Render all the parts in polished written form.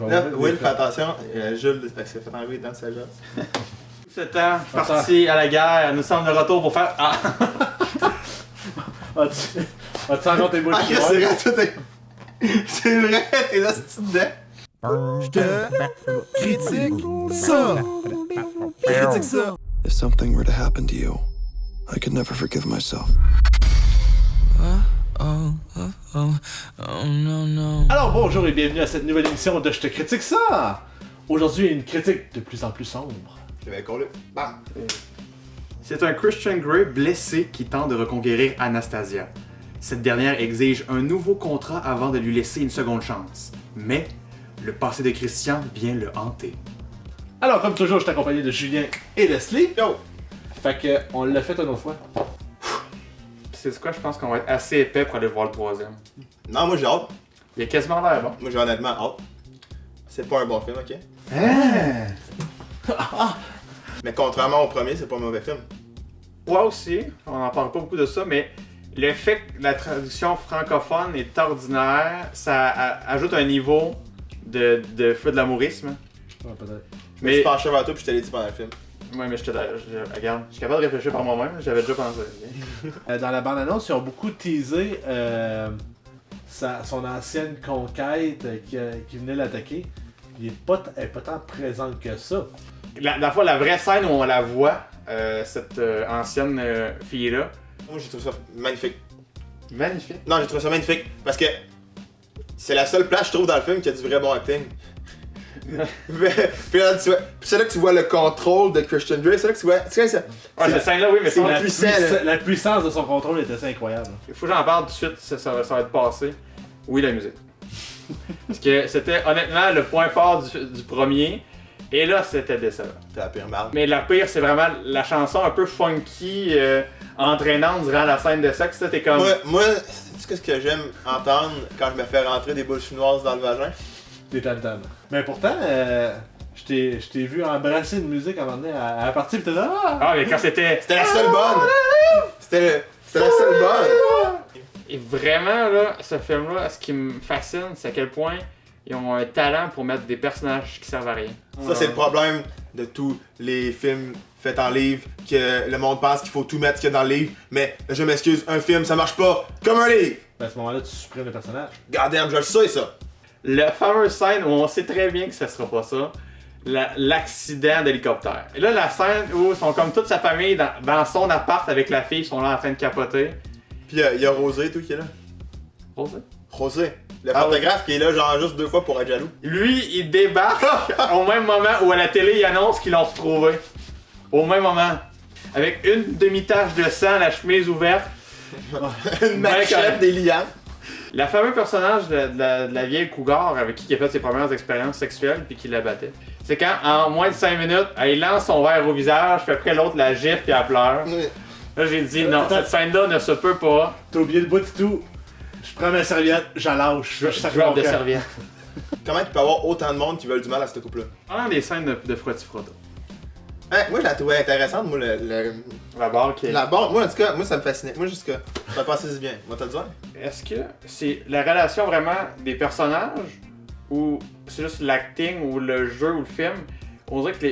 Là, Will, fais attention, Jules s'est fait enlever dans sa job. 7 ans, parti à la guerre, nous sommes de retour pour faire. Ah! As-tu encore tes boules? Ah, c'est vrai, tout est. C'est vrai, t'es là, c'est dedans. Je te critique ça. Critique ça. If something were to happen to you, I could never forgive myself. Alors bonjour et bienvenue à cette nouvelle émission de Je te critique ça. Aujourd'hui, une critique de plus en plus sombre. Je vais coller. Bam! C'est un Christian Grey blessé qui tente de reconquérir Anastasia. Cette dernière exige un nouveau contrat avant de lui laisser une seconde chance. Mais le passé de Christian vient le hanter. Alors comme toujours, je suis accompagné de Julien et Leslie. Yo! Fait que on l'a fait une autre fois. C'est quoi, je pense qu'on va être assez épais pour aller voir le troisième. Non, moi j'ai hâte. Il a quasiment l'air bon. Moi j'ai honnêtement hâte. C'est pas un bon film, ok? Mais contrairement au premier, c'est pas un mauvais film. Moi aussi, on n'en parle pas beaucoup de ça, mais le fait que la traduction francophone est ordinaire, ça ajoute un niveau de feu de l'amourisme. Ouais, peut-être. Mais tu penchais vers toi puis je te l'ai dit pendant le film. Ouais, mais regarde, je suis capable de réfléchir par moi-même, j'avais déjà pensé. Dans la bande-annonce, ils ont beaucoup teasé son ancienne conquête qui venait l'attaquer. Elle est pas tant présente que ça. La vraie scène où on la voit, cette ancienne fille-là. Moi j'ai trouvé ça magnifique. Magnifique. Non, j'ai trouvé ça magnifique parce que c'est la seule place, je trouve, dans le film qui a du vrai bon acting. Puis là, c'est là que tu vois le contrôle de Christian Grey, c'est là que tu vois. Tu sais, Ouais, cette scène-là, oui, mais c'est c'est La puissance de son contrôle était assez incroyable. Il faut que j'en parle tout de suite, ça va être passé. Oui, la musique. Parce que c'était honnêtement le point fort du premier. Et là, c'était décevant. C'est la pire marde. Mais la pire, c'est vraiment la chanson un peu funky, entraînante durant la scène de sexe. T'es comme. Moi c'est ce que j'aime entendre quand je me fais rentrer des boules chinoises dans le vagin? Des tam-tams. Mais pourtant, je t'ai vu embrasser une musique à un moment donné à la partie, pis t'es là. Ah, mais quand c'était. C'était la seule bonne! C'était la seule bonne! Et vraiment, là, ce film-là, ce qui me fascine, c'est à quel point ils ont un talent pour mettre des personnages qui servent à rien. Ça, c'est le problème de tous les films faits en livre, que le monde pense qu'il faut tout mettre ce qu'il y a dans le livre, mais je m'excuse, un film, ça marche pas comme un livre! Ben, à ce moment-là, tu supprimes le personnage. Goddamn, je le sais, ça! La fameuse scène où on sait très bien que ce sera pas ça, l'accident d'hélicoptère. Et là, la scène où ils sont comme toute sa famille dans son appart avec la fille, ils sont là en train de capoter. Puis il y a Rosé et tout qui est là. Rosé? Rosé, le Ah photographe qui est là genre juste 2 fois pour être jaloux. Lui, il débarque au même moment où à la télé, il annonce qu'ils l'ont retrouvé. Au même moment. Avec une demi-tache de sang, la chemise ouverte. Une machette, des lianes. La fameuse personnage de la vieille cougar avec qui il a fait ses premières expériences sexuelles puis qui la battait. C'est quand, en moins de 5 minutes, elle lance son verre au visage, puis après l'autre la gifle puis elle pleure. Oui. Là, j'ai dit non, cette scène-là ne se peut pas. T'as oublié le bout de tout. Je prends ma serviette, j'en lâche. Joueur de serviette. Comment il peut y avoir autant de monde qui veulent du mal à cette couple-là? Parlant des scènes de frotti-frotta. Hein, moi je la trouvais intéressante, moi La barre qui est... la barre, moi en tout cas, moi ça me fascinait. Moi jusqu'à. Ça passait si bien, moi te le dire. Est-ce que c'est la relation vraiment des personnages ou c'est juste l'acting ou le jeu ou le film? On dirait que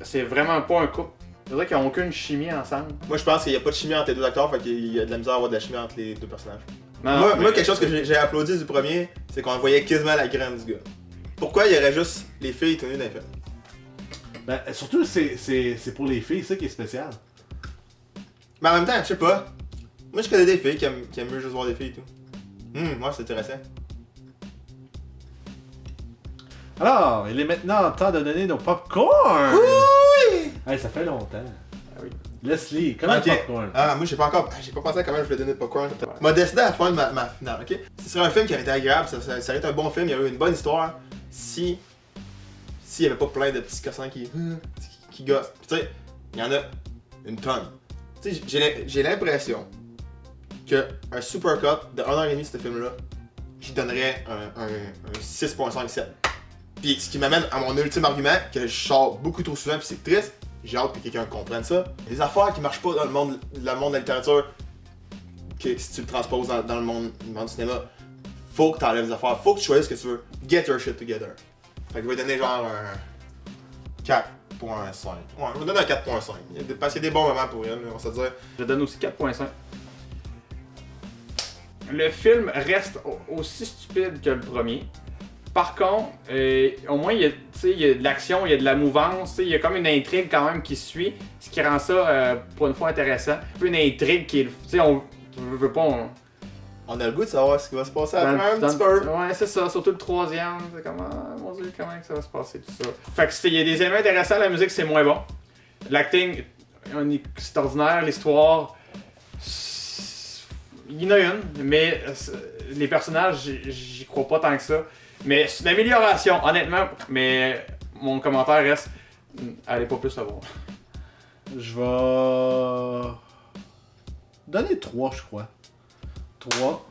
c'est vraiment pas un couple. On dirait qu'ils n'ont aucune chimie ensemble. Moi je pense qu'il n'y a pas de chimie entre les deux acteurs, fait qu'il y a de la misère à avoir de la chimie entre les deux personnages. Non, Moi, mais- quelque chose que j'ai applaudi du premier, c'est qu'on voyait quasiment la graine du gars. Pourquoi il y aurait juste les filles tenues dans les films? Ben, surtout, c'est pour les filles, ça qui est spécial. Mais en même temps, je sais pas. Moi je connais des filles qui aiment mieux juste voir des filles et tout. Moi c'est intéressant. Alors, il est maintenant temps de donner nos popcorn! Oui! Hey, ça fait longtemps. Ah oui. Leslie, comment Ok. le popcorn? Ah, moi j'ai pas pensé à comment je voulais donner de popcorn. M'a décidé à faire ma finale, ok? Ce serait un film qui avait été agréable, ça aurait été un bon film, il y aurait eu une bonne histoire s'il y avait pas plein de petits cossins qui gossent. Puis tu sais, il y en a une tonne. Tu sais, j'ai l'impression que un super cut de 1h30 ce film-là, j'y donnerais un 6.57. Puis ce qui m'amène à mon ultime argument, que je sors beaucoup trop souvent, puis c'est triste, j'ai hâte que quelqu'un comprenne ça. Des affaires qui marchent pas dans le monde de la littérature, que si tu le transposes dans le monde du cinéma, faut que t'enlèves des affaires, faut que tu choisisses ce que tu veux. Get your shit together. Fait que je vais donner genre un 4.5. Ouais, je vais donner un 4.5. Parce qu'il y a des bons moments pour elle, on va se dire. Je donne aussi 4.5. Le film reste aussi stupide que le premier. Par contre, au moins, il y a de l'action, il y a de la mouvance, il y a comme une intrigue quand même qui suit, ce qui rend ça, pour une fois, intéressant. Un peu une intrigue qui est... Tu sais, on veut pas... On a le goût de savoir ce qui va se passer après un dans- petit peu. Ouais, c'est ça, surtout le troisième. C'est comme, ah, mon dieu, comment que ça va se passer, tout ça. Fait que il y a des éléments intéressants, la musique, c'est moins bon. L'acting, c'est ordinaire, l'histoire... Il y en a une, mais les personnages, j'y crois pas tant que ça. Mais c'est une amélioration, honnêtement. Mais mon commentaire reste, allez pas plus le voir. Je vais donner 3, je crois. 3.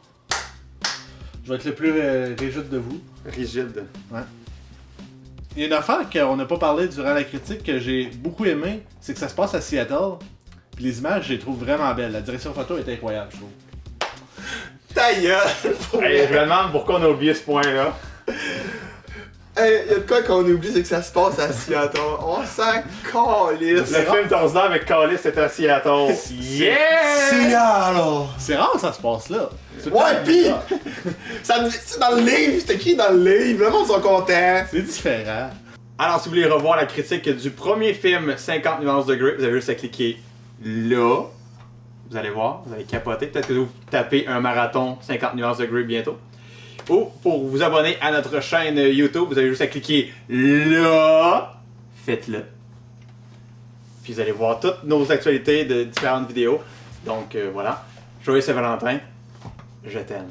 Je vais être le plus rigide de vous. Rigide. Ouais. Il y a une affaire qu'on n'a pas parlé durant la critique que j'ai beaucoup aimé, c'est que ça se passe à Seattle. Puis les images, je les trouve vraiment belles. La direction photo est incroyable, je trouve. Ta gueule! Hey, je me demande pourquoi on a oublié ce point-là. Hey, y'a de quoi qu'on oublie, c'est que ça se passe à Seattle. On s'en calisse. Le film Tarzan avec Callis était à Seattle. Yeah! Seattle! C'est rare que ça se passe là. C'est tout le Ouais, temps pis! ça. C'est dans le livre, c'est écrit dans le livre, le monde sont contents. C'est différent. Alors, si vous voulez revoir la critique du premier film 50 nuances de Grey, vous avez juste à cliquer là. Vous allez voir, vous allez capoter. Peut-être que vous tapez un marathon 50 nuances de Grey bientôt. Ou pour vous abonner à notre chaîne YouTube, vous avez juste à cliquer là. Faites-le. Puis vous allez voir toutes nos actualités de différentes vidéos. Donc voilà. Joyeux Saint-Valentin. Je t'aime.